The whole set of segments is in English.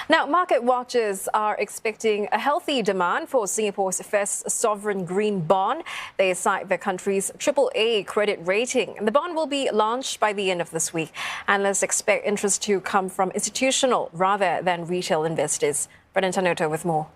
Now, market watchers are expecting a healthy demand for Singapore's first sovereign green bond. They cite the country's AAA credit rating. The bond will be launched by the end of this week. Analysts expect interest to come from institutional rather than retail investors. Brendan Tanoto with more.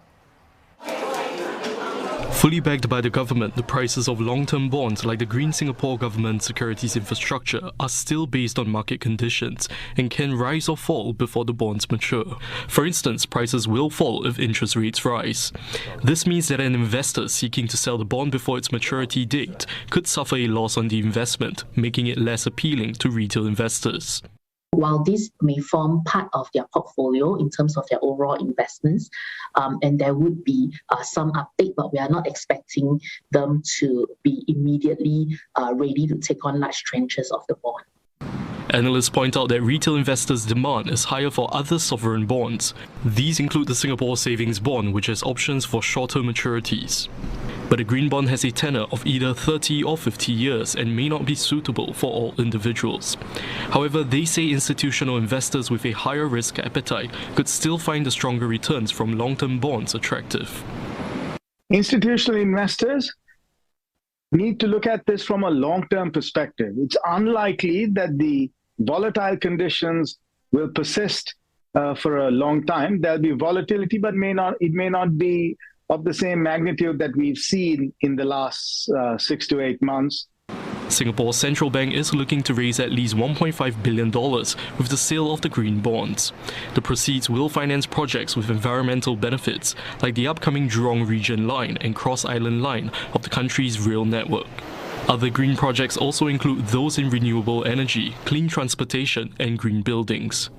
Fully backed by the government, the prices of long-term bonds like the Green Singapore Government Securities Infrastructure are still based on market conditions and can rise or fall before the bonds mature. For instance, prices will fall if interest rates rise. This means that an investor seeking to sell the bond before its maturity date could suffer a loss on the investment, making it less appealing to retail investors. While this may form part of their portfolio in terms of their overall investments, and there would be some uptake, but we are not expecting them to be immediately ready to take on large tranches of the bond. Analysts point out that retail investors' demand is higher for other sovereign bonds. These include the Singapore Savings Bond, which has options for shorter maturities. But a green bond has a tenor of either 30 or 50 years and may not be suitable for all individuals. However, they say institutional investors with a higher risk appetite could still find the stronger returns from long-term bonds attractive. Institutional investors need to look at this from a long-term perspective. It's unlikely that the volatile conditions will persist for a long time. There'll be volatility, but it may not be of the same magnitude that we've seen in the last 6 to 8 months. Singapore's central bank is looking to raise at least $1.5 billion with the sale of the green bonds. The proceeds will finance projects with environmental benefits, like the upcoming Jurong Region Line and Cross Island Line of the country's rail network. Other green projects also include those in renewable energy, clean transportation and green buildings.